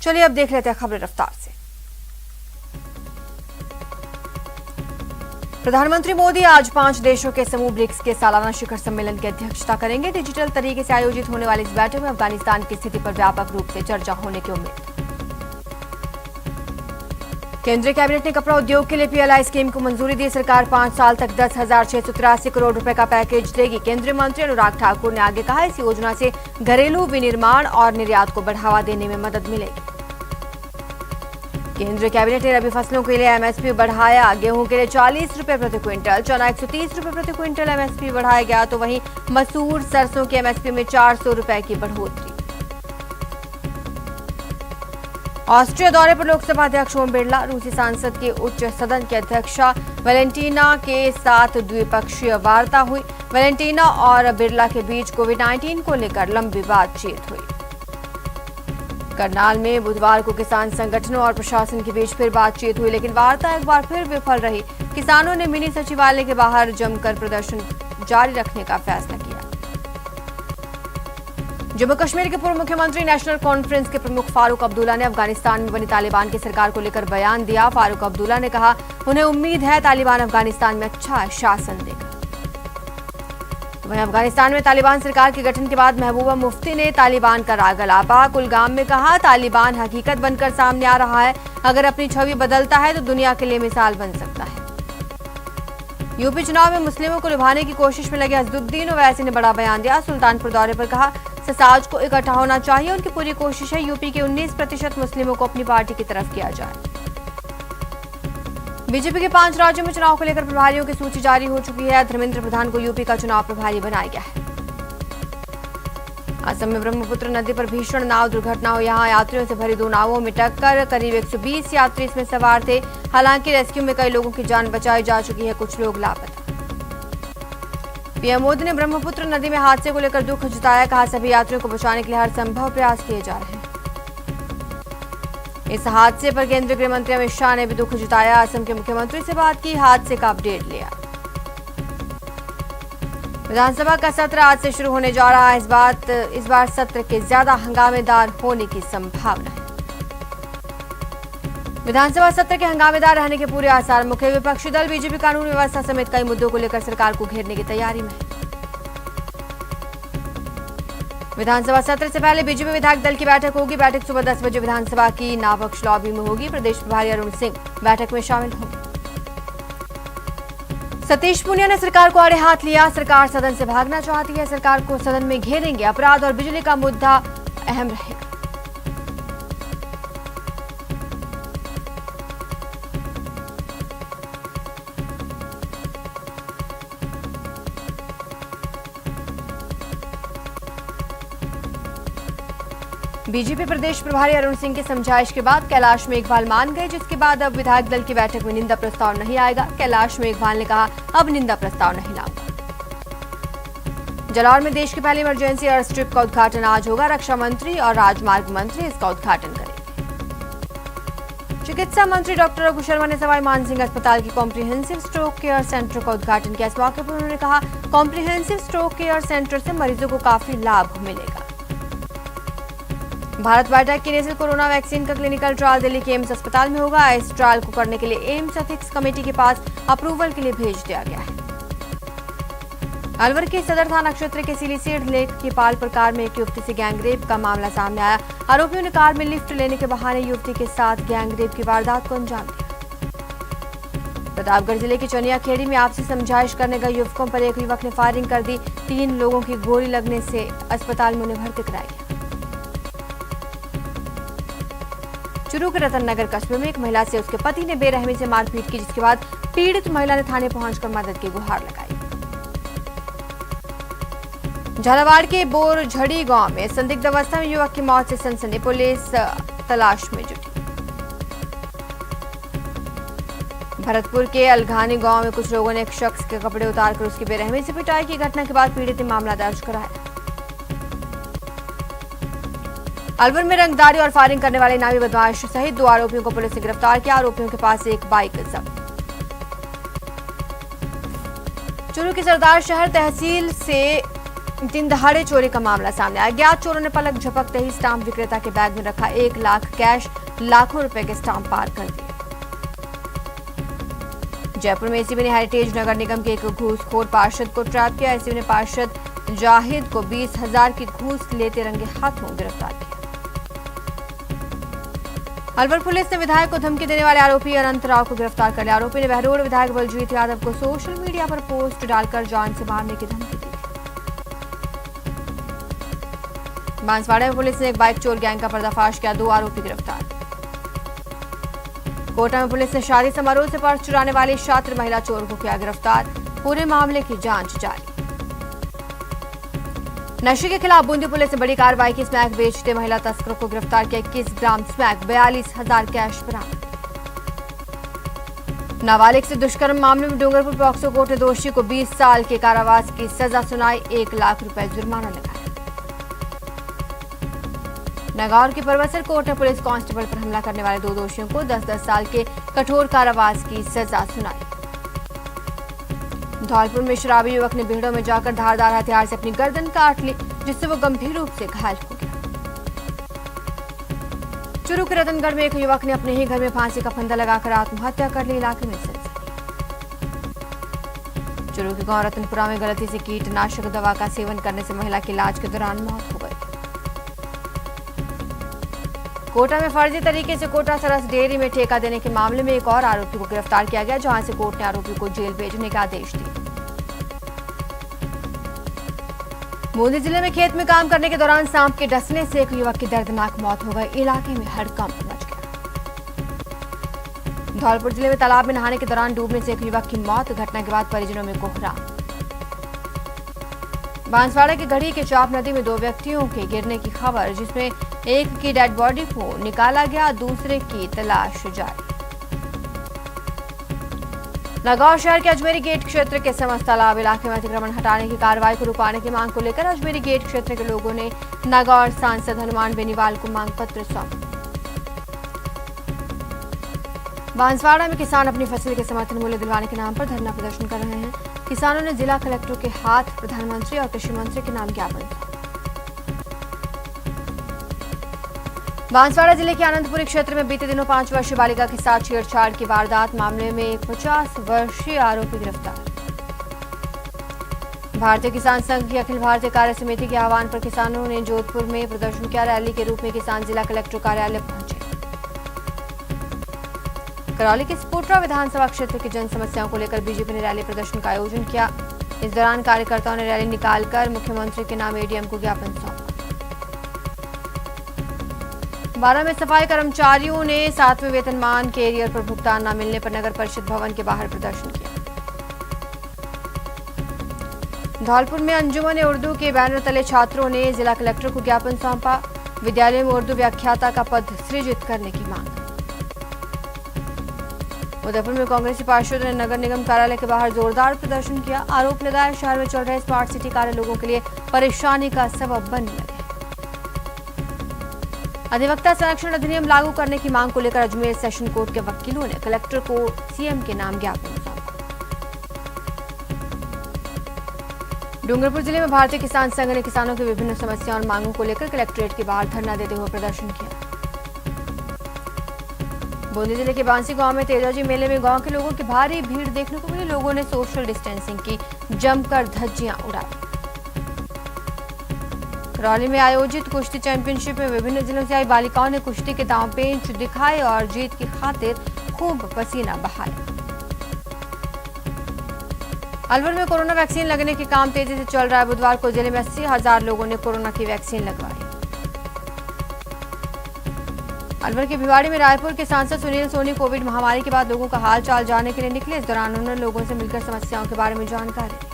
चलिए अब देख लेते हैं खबरें रफ्तार से। प्रधानमंत्री मोदी आज 5 देशों के समूह ब्रिक्स के सालाना शिखर सम्मेलन की अध्यक्षता करेंगे। डिजिटल तरीके से आयोजित होने वाली इस बैठक में अफगानिस्तान की स्थिति पर व्यापक रूप से चर्चा होने की उम्मीद। केंद्रीय कैबिनेट ने कपड़ा उद्योग के लिए पीएलआई स्कीम को मंजूरी दी। सरकार 5 साल तक 10,683 करोड़ रुपए का पैकेज देगी। केंद्रीय मंत्री अनुराग ठाकुर ने आगे कहा, इस योजना से घरेलू विनिर्माण और निर्यात को बढ़ावा देने में मदद मिलेगी। केंद्रीय कैबिनेट ने रबी फसलों के लिए एमएसपी बढ़ाया। गेहूं के लिए 40 रुपए प्रति क्विंटल, चना 130 रुपए प्रति क्विंटल एमएसपी बढ़ाया गया, तो वहीं मसूर, सरसों की एमएसपी में 400 रुपए की बढ़ोतरी। ऑस्ट्रिया दौरे पर लोकसभा अध्यक्ष ओम बिरला, रूसी सांसद के उच्च सदन की अध्यक्षा वेलेंटीना के साथ द्विपक्षीय वार्ता हुई। वेलेंटीना और बिरला के बीच कोविड-19 को लेकर लंबी बातचीत हुई। करनाल में बुधवार को किसान संगठनों और प्रशासन के बीच फिर बातचीत हुई, लेकिन वार्ता एक बार फिर विफल रही। किसानों ने मिनी सचिवालय के बाहर जमकर प्रदर्शन जारी रखने का फैसला किया। जम्मू कश्मीर के पूर्व मुख्यमंत्री नेशनल कॉन्फ्रेंस के प्रमुख फारूक अब्दुल्ला ने अफगानिस्तान में बनी तालिबान की सरकार को लेकर बयान दिया। फारूक अब्दुल्ला ने कहा, उन्हें उम्मीद है तालिबान अफगानिस्तान में अच्छा शासन देगा। वहीं अफगानिस्तान में तालिबान सरकार के गठन के बाद महबूबा मुफ्ती ने तालिबान का राग अलापा। कुलगाम में कहा, तालिबान हकीकत बनकर सामने आ रहा है, अगर अपनी छवि बदलता है तो दुनिया के लिए मिसाल बन सकता है। यूपी चुनाव में मुस्लिमों को लुभाने की कोशिश में लगे असदुद्दीन ओवैसी ने बड़ा बयान दिया। सुल्तानपुर दौरे पर कहा, समाज को इकट्ठा होना चाहिए, उनकी पूरी कोशिश है यूपी के 19% मुस्लिमों को अपनी पार्टी की तरफ किया जाए। बीजेपी के 5 राज्यों में चुनाव को लेकर प्रभारियों की सूची जारी हो चुकी है। धर्मेंद्र प्रधान को यूपी का चुनाव प्रभारी बनाया गया है। असम में ब्रह्मपुत्र नदी पर भीषण नाव दुर्घटना हुई। यहाँ यात्रियों से भरी 2 नावों में टक्कर, करीब 120 यात्री इसमें सवार थे। हालांकि रेस्क्यू में कई लोगों की जान बचाई जा चुकी है, कुछ लोग लापता। पीएम मोदी ने ब्रह्मपुत्र नदी में हादसे को लेकर दुख जताया। कहा, सभी यात्रियों को बचाने के लिए हर संभव प्रयास किए जा रहे हैं। इस हादसे पर केंद्रीय गृह मंत्री अमित शाह ने भी दुख जताया। असम के मुख्यमंत्री से बात की, हादसे का अपडेट लिया। विधानसभा का सत्र आज से शुरू होने जा रहा है। इस बार सत्र के ज्यादा हंगामेदार होने की संभावना है। विधानसभा सत्र के हंगामेदार रहने के पूरे आसार। मुख्य विपक्षी दल बीजेपी कानून व्यवस्था समेत कई मुद्दों को लेकर सरकार को घेरने की तैयारी में है। विधानसभा सत्र से पहले बीजेपी विधायक दल की बैठक होगी। बैठक सुबह 10 बजे विधानसभा की नाबक्श लॉबी में होगी। प्रदेश प्रभारी अरुण सिंह बैठक में शामिल होंगे। सतीश पूनिया ने सरकार को आड़े हाथ लिया। सरकार सदन से भागना चाहती है, सरकार को सदन में घेरेंगे। अपराध और बिजली का मुद्दा अहम रहेगा। बीजेपी प्रदेश प्रभारी अरुण सिंह की समझाइश के बाद कैलाश मेघवाल मान गए, जिसके बाद अब विधायक दल की बैठक में निंदा प्रस्ताव नहीं आएगा। कैलाश मेघवाल ने कहा, अब निंदा प्रस्ताव नहीं लाऊंगा। जालौर में देश की पहली इमरजेंसी एयर स्ट्रिप का उद्घाटन आज होगा। रक्षा मंत्री और राजमार्ग मंत्री इसका उद्घाटन करेंगे। चिकित्सा मंत्री डॉक्टर रघु शर्मा ने सवाई मानसिंह अस्पताल की कॉम्प्रिहेंसिव स्ट्रोक केयर सेंटर का उद्घाटन किया। इस मौके पर उन्होंने कहा, कॉम्प्रिहेंसिव स्ट्रोक केयर सेंटर से मरीजों को काफी लाभ मिलेगा। भारत बायोटेक की नेजल कोरोना वैक्सीन का क्लिनिकल ट्रायल दिल्ली के एम्स अस्पताल में होगा। इस ट्रायल को करने के लिए एम्स एथिक्स कमेटी के पास अप्रूवल के लिए भेज दिया गया है। अलवर के सदर थाना क्षेत्र के सिलीसीड लेक के पाल पर कार में एक युवती से गैंगरेप का मामला सामने आया। आरोपियों ने कार में लिफ्ट लेने के बहाने युवती के साथ गैंगरेप की वारदात को अंजाम दिया। प्रतापगढ़ जिले की चनिया खेड़ी में आपसी समझाइश करने गए युवकों पर एक युवक ने फायरिंग कर दी। 3 लोगों की गोली लगने से अस्पताल में उन्हें भर्ती कराया गया। चुरू के रतन नगर कस्बे में एक महिला से उसके पति ने बेरहमी से मारपीट की, जिसके बाद पीड़ित महिला ने थाने पहुंचकर मदद की गुहार लगाई। झालावाड़ के बोरझड़ी गांव में संदिग्ध अवस्था में युवक की मौत से सनसनी, पुलिस तलाश में जुटी। भरतपुर के अलघानी गांव में कुछ लोगों ने एक शख्स के कपड़े उतारकर उसकी बेरहमी से पिटाई की। घटना के बाद पीड़ित ने मामला दर्ज कराया। अलवर में रंगदारी और फायरिंग करने वाले इनामी बदमाश सहित 2 आरोपियों को पुलिस ने गिरफ्तार किया। आरोपियों के पास एक बाइक जब्त। चुरू के सरदार शहर तहसील से दिन दहाड़े चोरी का मामला सामने आया। अज्ञात चोरों ने पलक झपकते ही स्टाम्प विक्रेता के बैग में रखा 1 लाख कैश, लाखों रुपए के स्टाम्प पार कर दिए। जयपुर में एसीबी ने हेरिटेज नगर निगम के एक घूसखोर पार्षद को ट्रैप किया। एसीबी ने पार्षद जाहिद को 20,000 की घूस लेते रंगे हाथों गिरफ्तार किया। अलवर पुलिस ने विधायक को धमकी देने वाले आरोपी अनंत राव को गिरफ्तार कर लिया। आरोपी ने बहरोड विधायक बलजीत यादव को सोशल मीडिया पर पोस्ट डालकर जान से मारने की धमकी दी। बांसवाड़ा में पुलिस ने एक बाइक चोर गैंग का पर्दाफाश किया, 2 आरोपी गिरफ्तार। कोटा में पुलिस ने शादी समारोह से पर्स चुराने वाली छात्र महिला चोर को किया गिरफ्तार। पूरे मामले की जांच जारी। नशे के खिलाफ बूंदी पुलिस ने बड़ी कार्रवाई की। स्मैक बेचते महिला तस्करों को गिरफ्तार किया। 21 ग्राम स्मैक, 42,000 कैश बरामद। नाबालिग से दुष्कर्म मामले में डूंगरपुर पॉक्सो कोर्ट ने दोषी को 20 साल के कारावास की सजा सुनाई, 1 लाख रुपए जुर्माना लगाया। नागौर की परबसर कोर्ट ने पुलिस कांस्टेबल पर हमला करने वाले 2 दोषियों को 10-10 साल के कठोर कारावास की सजा सुनाई। धौलपुर में शराबी युवक ने भीड़ों में जाकर धारदार हथियार से अपनी गर्दन काट ली, जिससे वो गंभीर रूप से घायल हो गया। चुरू के रतनगढ़ में एक युवक ने अपने ही घर में फांसी का फंदा लगाकर आत्महत्या कर ली। इलाके में सनसनी। चुरू के गांव रतनपुरा में गलती से कीटनाशक दवा का सेवन करने से महिला की इलाज के दौरान मौत हो गई। कोटा में फर्जी तरीके से कोटा सरस डेयरी में ठेका देने के मामले में एक और आरोपी को गिरफ्तार किया गया, जहां से कोर्ट ने आरोपी को जेल भेजने का आदेश दिया। बूंदी जिले में खेत में काम करने के दौरान सांप के डसने से एक युवक की दर्दनाक मौत हो गई। इलाके में हड़कंप मच गया। धौलपुर जिले में तालाब में नहाने के दौरान डूबने से एक युवक की मौत। घटना के बाद परिजनों में कोहराम। बांसवाड़ा की गढ़ी के चाप नदी में 2 व्यक्तियों के गिरने की खबर, जिसमें एक की डेड बॉडी को निकाला गया, दूसरे की तलाश जारी। नागौर शहर के अजमेरी गेट क्षेत्र के समस्त तालाब इलाके में अतिक्रमण हटाने की कार्रवाई को रुकाने की मांग को लेकर अजमेरी गेट क्षेत्र के लोगों ने नागौर सांसद हनुमान बेनीवाल को मांग पत्र सौंपा। बांसवाड़ा में किसान अपनी फसल के समर्थन मूल्य दिलवाने के नाम पर धरना प्रदर्शन कर रहे हैं। किसानों ने जिला कलेक्टर के हाथ प्रधानमंत्री और कृषि मंत्री के नाम ज्ञापन। बांसवाड़ा जिले के आनंदपुरी क्षेत्र में बीते दिनों 5 वर्षीय बालिका के साथ छेड़छाड़ की वारदात मामले में एक 50 वर्षीय आरोपी गिरफ्तार। भारतीय किसान संघ की अखिल भारतीय कार्य समिति के आह्वान पर किसानों ने जोधपुर में प्रदर्शन किया। रैली के रूप में किसान जिला कलेक्टर कार्यालय पहुंचे। करौली के स्पोटरा विधानसभा क्षेत्र की जन समस्याओं को लेकर बीजेपी ने रैली प्रदर्शन का आयोजन किया। इस दौरान कार्यकर्ताओं ने रैली निकालकर मुख्यमंत्री के नाम एडीएम को ज्ञापन सौंपा। 12 में सफाई कर्मचारियों ने 7वें वेतनमान के एरियर पर भुगतान न मिलने पर नगर परिषद भवन के बाहर प्रदर्शन किया। धौलपुर में अंजुमन उर्दू के बैनर तले छात्रों ने जिला कलेक्टर को ज्ञापन सौंपा। विद्यालय में उर्दू व्याख्याता का पद सृजित करने की मांग। उदयपुर में कांग्रेसी पार्षदों ने नगर निगम कार्यालय के बाहर जोरदार प्रदर्शन किया। आरोप लगाया शहर में चल रहे स्मार्ट सिटी कार्य लोगों के लिए परेशानी का सबब बनने लगे। अधिवक्ता संरक्षण अधिनियम लागू करने की मांग को लेकर अजमेर सेशन कोर्ट के वकीलों ने कलेक्टर को सीएम के नाम ज्ञापन सौंपा। डूंगरपुर जिले में भारतीय किसान संघ ने किसानों की विभिन्न समस्याओं और मांगों को लेकर कलेक्ट्रेट के बाहर धरना देते हुए प्रदर्शन किया। बूंदी जिले के बांसी गांव में तेजाजी मेले में गांव के लोगों की भारी भीड़ देखने को मिली। लोगों ने सोशल डिस्टेंसिंग की, जमकर धज्जियां उड़ाई। करौली में आयोजित कुश्ती चैंपियनशिप में विभिन्न जिलों से आई बालिकाओं ने कुश्ती के दांवपेच दिखाए और जीत की खातिर खूब पसीना बहाया। अलवर में कोरोना वैक्सीन लगने के काम तेजी से चल रहा है। बुधवार को जिले में 80,000 लोगों ने कोरोना की वैक्सीन लगवाई। अलवर के भिवाड़ी में रायपुर के सांसद सुनील सोनी कोविड महामारी के बाद लोगों का हाल चाल जानने के लिए निकले। इस दौरान उन्होंने लोगों से मिलकर समस्याओं के बारे में जानकारी दी।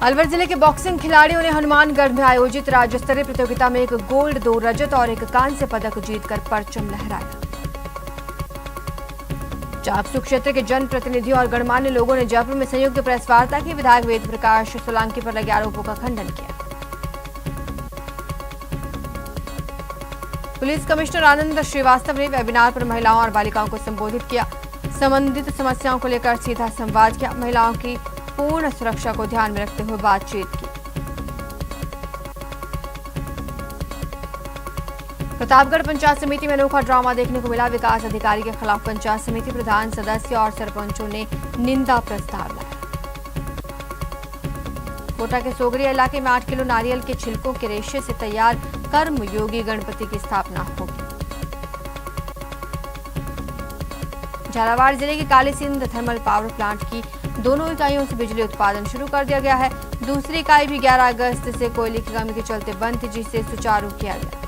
अलवर जिले के बॉक्सिंग खिलाड़ियों ने हनुमानगढ़ में आयोजित राज्य स्तरीय प्रतियोगिता में 1 गोल्ड, 2 रजत और 1 कांस्य पदक जीतकर परचम लहराया। चाकसू क्षेत्र के जनप्रतिनिधियों और गणमान्य लोगों ने जयपुर में संयुक्त प्रेस वार्ता की। विधायक वेद प्रकाश सोलंकी पर लगे आरोपों का खंडन किया। पुलिस कमिश्नर आनंद श्रीवास्तव ने वेबिनार पर महिलाओं और बालिकाओं को संबोधित किया। संबंधित समस्याओं को लेकर सीधा संवाद किया। महिलाओं की पूर्ण सुरक्षा को ध्यान में रखते हुए बातचीत की। प्रतापगढ़ पंचायत समिति में अनोखा ड्रामा देखने को मिला। विकास अधिकारी के खिलाफ पंचायत समिति प्रधान, सदस्य और सरपंचों ने निंदा प्रस्ताव लाया। कोटा के सोगरिया इलाके में 8 किलो नारियल के छिलकों के रेशे से तैयार कर्मयोगी गणपति की स्थापना होगी। झालावाड़ जिले के कालीसिंध थर्मल पावर प्लांट की दोनों इकाइयों से बिजली उत्पादन शुरू कर दिया गया है। दूसरी इकाई भी 11 अगस्त से कोयले की कमी के चलते बंद थी, जिसे सुचारू किया गया।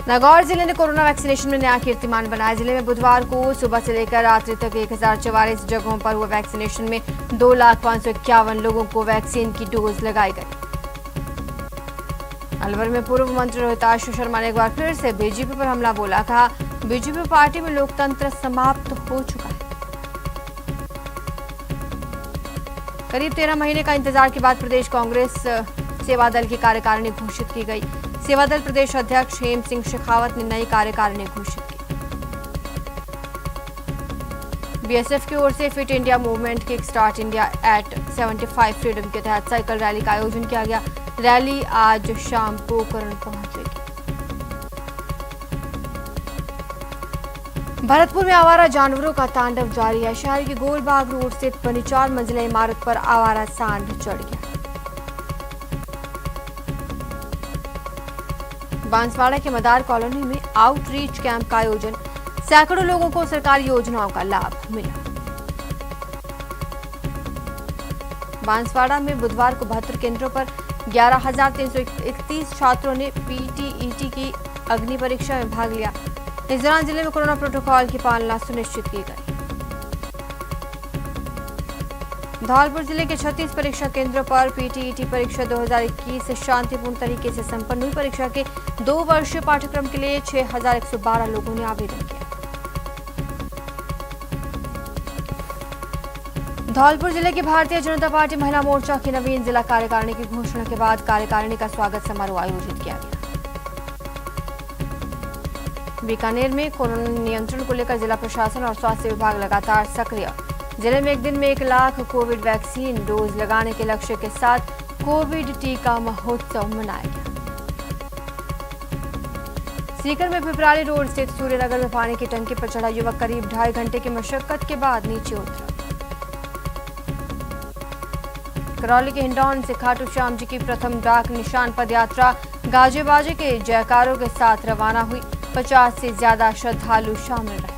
नागौर जिले ने कोरोना वैक्सीनेशन में नया कीर्तिमान बनाया। जिले में बुधवार को सुबह से लेकर रात्रि तक 1044 जगहों पर हुए वैक्सीनेशन में 2,551 लोगों को वैक्सीन की डोज लगाई गई। अलवर में पूर्व मंत्री रोहिताश शर्मा ने एक बार फिर से बीजेपी पर हमला बोला। कहा, बीजेपी पार्टी में लोकतंत्र समाप्त हो चुका है। करीब 13 महीने का इंतजार के बाद प्रदेश कांग्रेस सेवा दल की कार्यकारिणी घोषित की गई। सेवा दल प्रदेश अध्यक्ष हेम सिंह शेखावत ने नई कार्यकारिणी घोषित की। बीएसएफ की ओर से fit India movement kick start India at 75 freedom के तहत साइकिल रैली का आयोजन किया गया। रैली आज शाम पोखरण पहुंचेगी। भरतपुर में आवारा जानवरों का तांडव जारी है। शहर के गोलबाग रोड स्थित बनी 4 मंजिला इमारत पर आवारा सांड चढ़ गया। बांसवाड़ा के मदार कॉलोनी में आउटरीच कैंप का आयोजन। सैकड़ों लोगों को सरकारी योजनाओं का लाभ मिला। बांसवाड़ा में बुधवार को 72 केंद्रों पर 11,331 छात्रों ने पीटीईटी की अग्नि परीक्षा में भाग लिया। इस दौरान जिले में कोरोना प्रोटोकॉल की पालना सुनिश्चित की गई। धौलपुर जिले के 36 परीक्षा केंद्रों पर पीटीईटी परीक्षा 2021 शांतिपूर्ण तरीके से संपन्न हुई। परीक्षा के 2 वर्षीय पाठ्यक्रम के लिए 6,112 लोगों ने आवेदन किया। धौलपुर जिले की भारतीय जनता पार्टी महिला मोर्चा की नवीन जिला कार्यकारिणी की घोषणा के बाद कार्यकारिणी का स्वागत समारोह आयोजित किया गया। बीकानेर में कोरोना नियंत्रण को लेकर जिला प्रशासन और स्वास्थ्य विभाग लगातार सक्रिय। जिले में एक दिन में 1 लाख कोविड वैक्सीन डोज लगाने के लक्ष्य के साथ कोविड टीका महोत्सव मनाया गया। सीकर में पिपराली रोड स्थित सूर्यनगर में पानी की टंकी पर चढ़ा युवक करीब 2.5 घंटे की मशक्कत के बाद नीचे उतरा। करौली के हिंडौन से खाटू श्याम जी की प्रथम डाक निशान पद यात्रा गाजे बाजे के जयकारों के साथ रवाना हुई। 50 से ज्यादा श्रद्धालु शामिल रहे।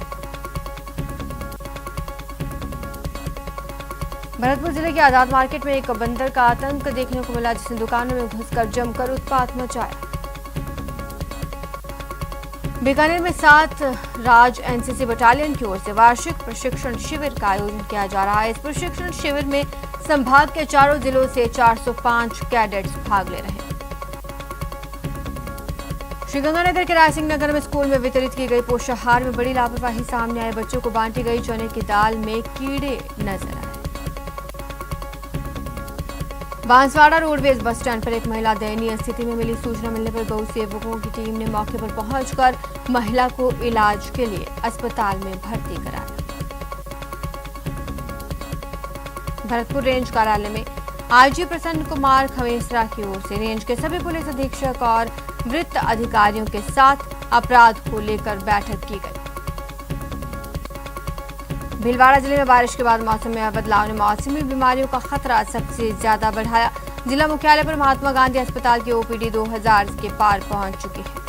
भरतपुर जिले के आजाद मार्केट में एक बंदर का आतंक देखने को मिला, जिसने दुकानों में घुसकर जमकर उत्पात मचाया। बीकानेर में 7 राज एनसीसी बटालियन की ओर से वार्षिक प्रशिक्षण शिविर का आयोजन किया जा रहा है। इस प्रशिक्षण शिविर में संभाग के 4 जिलों से 405 कैडेट्स भाग ले रहे हैं। श्रीगंगानगर के रायसिंह नगर में स्कूल में वितरित की गई पोषाहार में बड़ी लापरवाही सामने आई। बच्चों को बांटी गई चने की दाल में कीड़े नजर आए। बांसवाड़ा रोडवेज बस स्टैंड पर एक महिला दयनीय स्थिति में मिली। सूचना मिलने पर गौ सेवकों की टीम ने मौके पर पहुंचकर महिला को इलाज के लिए अस्पताल में भर्ती कराया। भरतपुर रेंज कार्यालय में आईजी प्रसन्न कुमार खमेसरा की ओर से रेंज के सभी पुलिस अधीक्षक और वृत्त अधिकारियों के साथ अपराध को लेकर बैठक की गई। भीलवाड़ा जिले में बारिश के बाद मौसम में बदलाव ने मौसमी बीमारियों का खतरा सबसे ज्यादा बढ़ाया। जिला मुख्यालय पर महात्मा गांधी अस्पताल की ओपीडी 2000 के पार पहुंच चुकी है।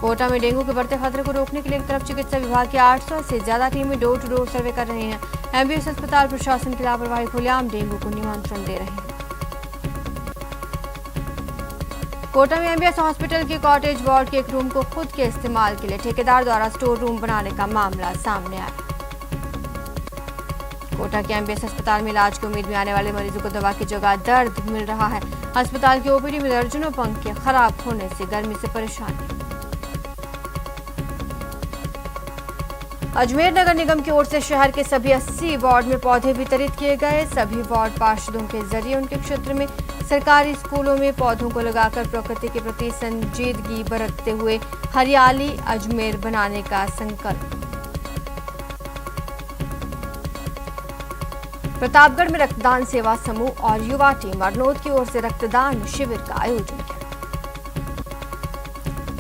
कोटा में डेंगू के बढ़ते खतरे को रोकने के लिए एक तरफ चिकित्सा विभाग की 800 से ज्यादा टीमें डोर टू डोर सर्वे कर रहे हैं। एमबीएस अस्पताल प्रशासन की लापरवाही खुलेआम डेंगू को निमंत्रण दे रहे हैं। कोटा में एमबीएस हॉस्पिटल के कॉटेज वार्ड के एक रूम को खुद के इस्तेमाल के लिए ठेकेदार द्वारा स्टोर रूम बनाने का मामला सामने आया। कोटा के एमबीएस अस्पताल में इलाज की उम्मीद में आने वाले मरीजों को दवा की जगह दर्द मिल रहा है। अस्पताल की ओपीडी में दर्जनों पंखे खराब होने से गर्मी से परेशानी। अजमेर नगर निगम की ओर से शहर के सभी 80 वार्ड में पौधे वितरित किए गए। सभी वार्ड पार्षदों के जरिए उनके क्षेत्र में सरकारी स्कूलों में पौधों को लगाकर प्रकृति के प्रति संजीदगी बरतते हुए हरियाली अजमेर बनाने का संकल्प। प्रतापगढ़ में रक्तदान सेवा समूह और युवा टीम अरनोद की ओर से रक्तदान शिविर का आयोजन किया।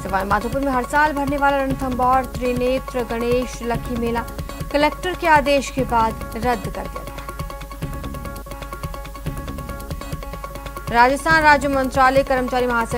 सवाई माधोपुर में हर साल भरने वाला रणथंभौर त्रिनेत्र गणेश लक्की मेला कलेक्टर के आदेश के बाद रद्द कर दिया गया। राजस्थान राज्य मंत्रालय कर्मचारी महासंघ